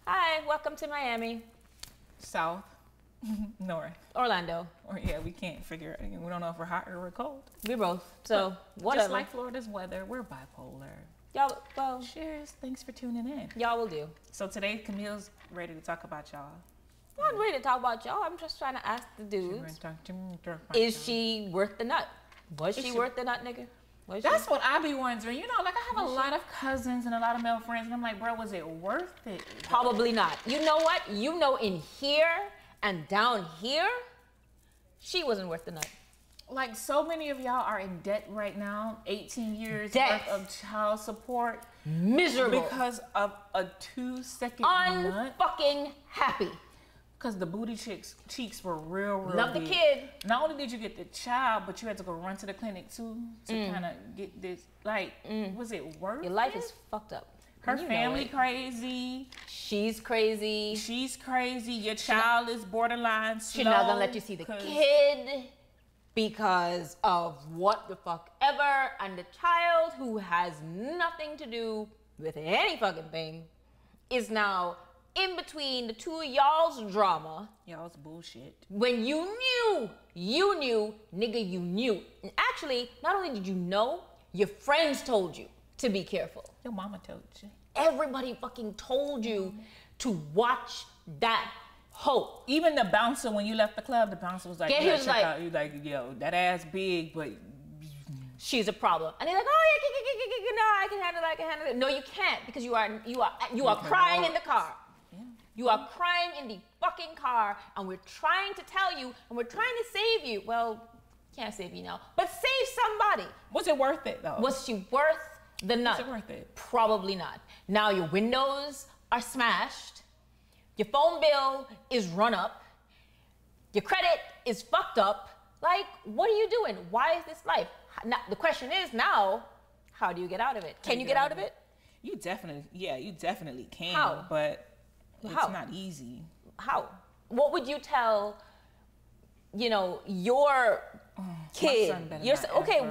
Hi, welcome to Miami. South, north, Orlando. or yeah, we can't figure it. We don't know if we're hot or we're cold. We both. So whatever. Just like Florida's weather, we're bipolar. Y'all, well, Cheers. Thanks for tuning in. y'all will do. So today, Camille's ready to talk about y'all. I'm not ready to talk about y'all. I'm just trying to ask the dudes. Is she worth the nut? Was she worth the nut, nigga? Was she? That's what I be wondering. You know, like I have a lot of cousins and a lot of male friends, and I'm like, bro, was it worth it? Probably not. You know what? You know, in here and down here, she wasn't worth the nut. Like, so many of y'all are in debt right now. 18 years Debt. worth of child support. Miserable. Because of a 2-second nut. Unfucking happy. Because the booty cheeks were real Love the big. kid. Not only did you get the child, but you had to go run to the clinic too to kind of get this. Like, was it worth Your life it? is fucked up. Her You know family it. crazy. She's crazy. She's crazy. Your child is borderline slow. She's not gonna let you see the kid because of what the fuck ever. And the child, who has nothing to do with any fucking thing, is now in between the two of y'all's drama. Y'all's bullshit. When you knew, nigga, you knew. And actually, not only did you know, your friends told you to be careful. Your mama told you. Everybody fucking told you to watch that hoe. Even the bouncer, when you left the club, the bouncer was like, Yeah, he was like- out. He was like, yo, that ass big, but She's a problem. And they're like, oh yeah, no, I can handle it. No, you can't, because you are crying in the car. yeah. You are crying in the fucking car, and we're trying to tell you, and we're trying to save you. Well, can't save you now, but save somebody. Was it worth it though? Was she worth the nut? Was it worth it? Probably not. Now your windows are smashed. Your phone bill is run up. Your credit is fucked up. Like, what are you doing? Why is this life? Now, the question is now, how do you get out of it? Can you get out of it? You definitely can. How? But it's How? not easy. How? What would you tell, your kid? son better Your not son, okay, ever-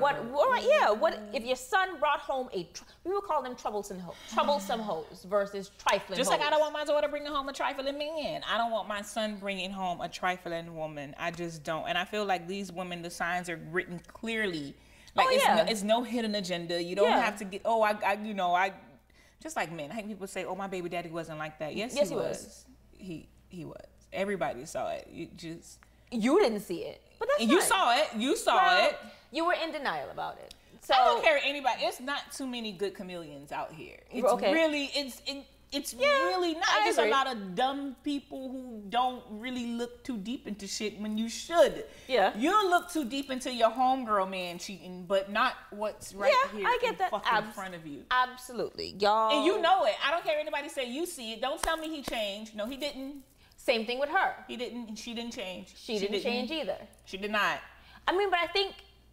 what if your son brought home we would call them troublesome hoes versus trifling Just hoes. like I don't want my daughter bringing home a trifling man. I don't want my son bringing home a trifling woman. I just don't. And I feel like these women, the signs are written clearly. Like, it's no hidden agenda. You don't have to get, I just like men. I hate people say, oh, my baby daddy wasn't like that. Yes, he was. He was. Everybody saw it. You didn't see it, but that's You fine. saw it. You saw it. You were in denial about it. So I don't care anybody. It's not too many good chameleons out here. It's Okay. really, it's really not. I There's a agree. lot of dumb people who don't really look too deep into shit when you should. Yeah. You look too deep into your homegirl man cheating, but not what's right here I get in that. fucking front of you. Absolutely, y'all. And you know it. I don't care if anybody say you see it. Don't tell me he changed. No, he didn't. Same thing with her. He didn't. She didn't change. She didn't change either. She did not. I mean,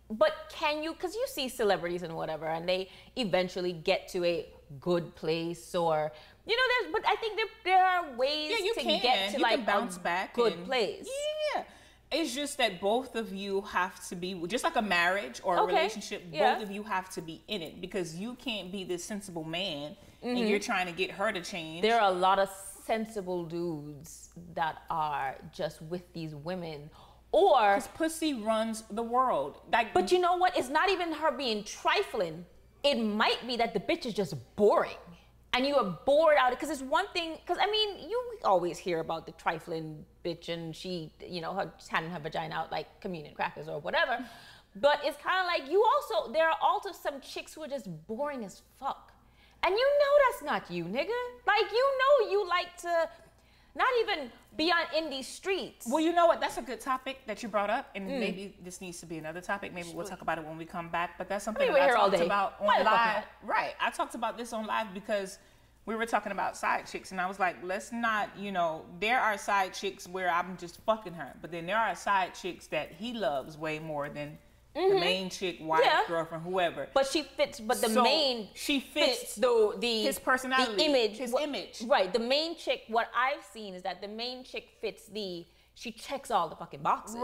but can you, because you see celebrities and whatever, and they eventually get to a good place, or, but I think there are ways Yeah, you to can. get to You like can bounce a back. good place. Yeah. It's just that both of you have to be, just like a marriage or a Okay. relationship, Yeah. both of you have to be in it, because you can't be this sensible man and you're trying to get her to change. There are a lot of sensible dudes that are just with these women, or Because pussy runs the world. Like, but you know what? It's not even her being trifling. It might be that the bitch is just boring. And you are bored out of it. Because it's one thing, because I mean, you always hear about the trifling bitch and she, her handing her vagina out like communion crackers or whatever. But it's kind of like there are also some chicks who are just boring as fuck. And you know that's not you, nigga. Like, you like to not even be in these streets. well, you know what? That's a good topic that you brought up, and maybe this needs to be another topic. Maybe we'll talk about it when we come back. But that's something I mean, we're that here I all talked day. about Why on the fuck live. not? Right. I talked about this on live because we were talking about side chicks, and I was like, let's not, there are side chicks where I'm just fucking her, but then there are side chicks that he loves way more than the main chick, wife, Yeah. girlfriend, whoever. But she fits, She fits the his personality, the image, his image. Right. The main chick. What I've seen is that the main chick fits she checks all the fucking boxes.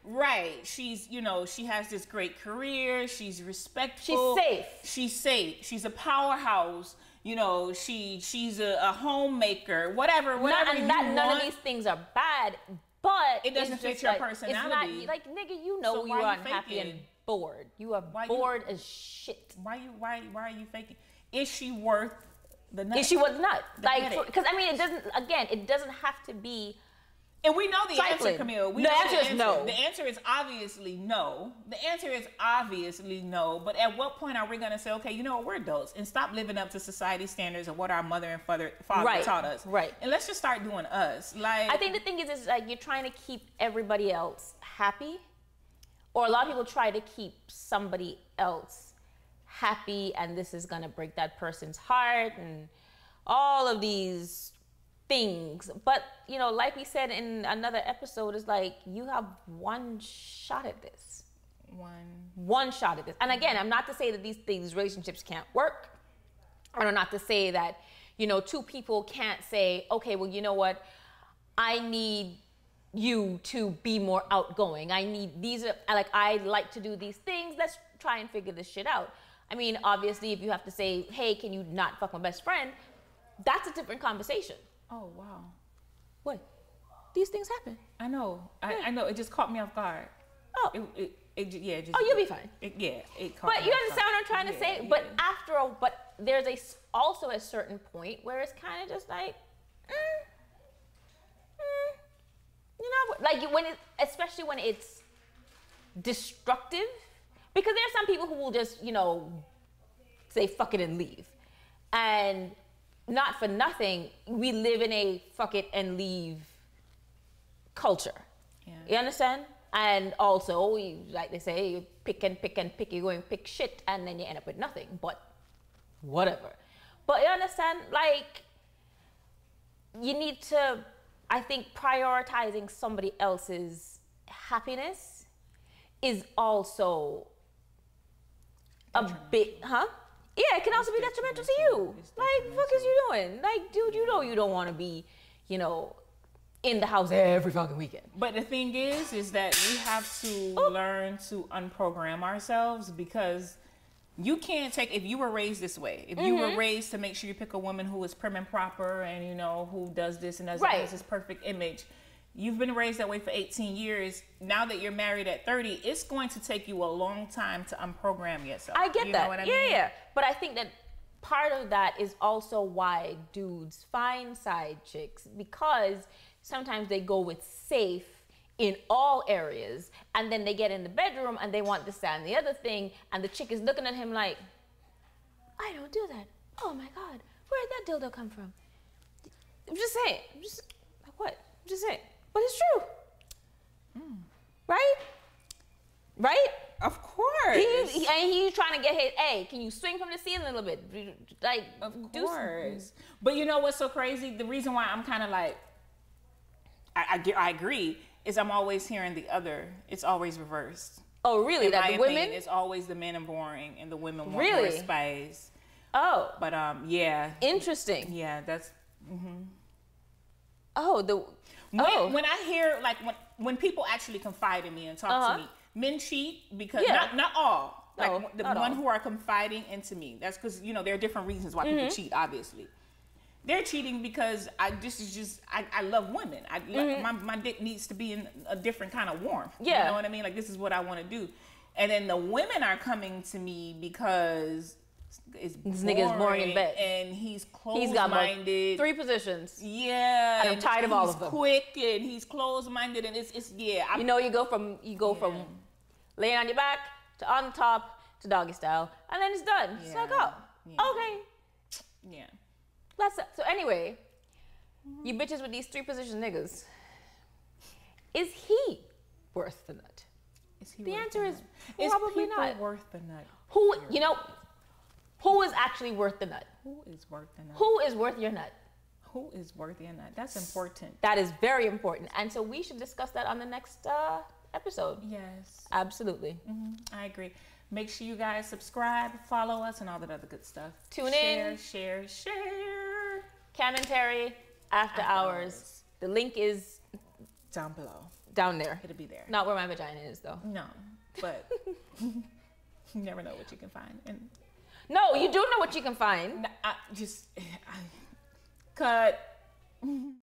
Right. She's, she has this great career. She's respectful. She's safe. She's safe. She's a powerhouse. you know, she's a homemaker, whatever. None of these things are bad, but it doesn't fit your personality. It's not like, nigga, you know, so you are unhappy and bored. You are bored as shit. Why are you faking? Is she worth the nut? Is she worth the nut? Like, because I mean, it doesn't have to be. And we know the answer, Camille. The answer is no. The answer is obviously no. The answer is obviously no. But at what point are we going to say, okay, you know what, we're adults, and stop living up to society standards of what our mother and father taught us. Right. And let's just start doing us. Like, I think the thing is like you're trying to keep everybody else happy, or a lot of people try to keep somebody else happy, and this is going to break that person's heart, and all of these things. But you know, like we said in another episode, is like you have one shot at this. One shot at this. And again, I'm not to say that these relationships can't work, or not to say that, you know, two people can't say, okay, well, you know what, I need you to be more outgoing. I like to do these things. Let's try and figure this shit out. I mean, obviously, if you have to say, hey, can you not fuck my best friend? That's a different conversation. Oh, wow. What? These things happen. I know. I know. It just caught me off guard. Oh. Just, oh, you'll be fine. It caught but me you off understand what I'm trying to say? Yeah. But there's also a certain point where it's kind of just like, you know, like especially when it's destructive, because there are some people who will just, you know, say fuck it and leave. And not for nothing, we live in a fuck it and leave culture. Yeah. You understand? And also, like they say, you pick and pick and pick, you're going to pick shit, and then you end up with nothing, but whatever. But you understand? Like, you need to, I think, prioritizing somebody else's happiness is also a bit, Yeah, it can also be detrimental to you. Like, fuck is you doing? Like, dude, you know you don't want to be, you know, in the house every fucking weekend. But the thing is that we have to learn to unprogram ourselves, because you can't take, if you were raised this way, if you were raised to make sure you pick a woman who is prim and proper and, you know, who does this and does that, has this perfect image. You've been raised that way for 18 years. Now that you're married at 30, it's going to take you a long time to unprogram yourself. I get you that. Know what I mean? Yeah. But I think that part of that is also why dudes find side chicks, because sometimes they go with safe in all areas, and then they get in the bedroom and they want this, that, and the other thing, and the chick is looking at him like, I don't do that. Oh my God, where did that dildo come from? I'm just saying. What? I'm just saying. But it's true. Right? Right? Of course. He's trying to get his, hey, can you swing from the ceiling a little bit? Like, of course. But you know what's so crazy? The reason why I'm kind of like, I agree, is I'm always hearing the other. It's always reversed. Oh, really? That the women? It's always the men are boring and the women want more spice. Oh. But, yeah. Interesting. Yeah, that's... When I hear, like, when people actually confide in me and talk to me, men cheat because, not all, like the one who are confiding into me. That's because, you know, there are different reasons why people cheat, obviously. They're cheating because I love women. My dick needs to be in a different kind of warmth. Yeah. You know what I mean? Like, this is what I want to do. And then the women are coming to me because... this nigga is boring in bed, and he's closed-minded. He's got 3 positions. Yeah, and I'm tired of all of them. He's quick and he's closed-minded, and it's you know, you go from laying on your back to on top to doggy style, and then it's done. Yeah. It's like, okay, yeah. That's it. So anyway, you bitches with these 3 position niggas, is he worth the nut? The answer is probably not. Worth the nut? Who, you know? Who is actually worth the nut? Who is worth the nut? Who is worth your nut? Who is worth your nut? That's important. That is very important. And so we should discuss that on the next episode. Yes. Absolutely. I agree. Make sure you guys subscribe, follow us, and all that other good stuff. Tune in. Share. Cam and Terry, After Hours. The link is down below. Down there. It'll be there. Not where my vagina is, though. No, but you never know what you can find. And No, you do know what you can find. Cut.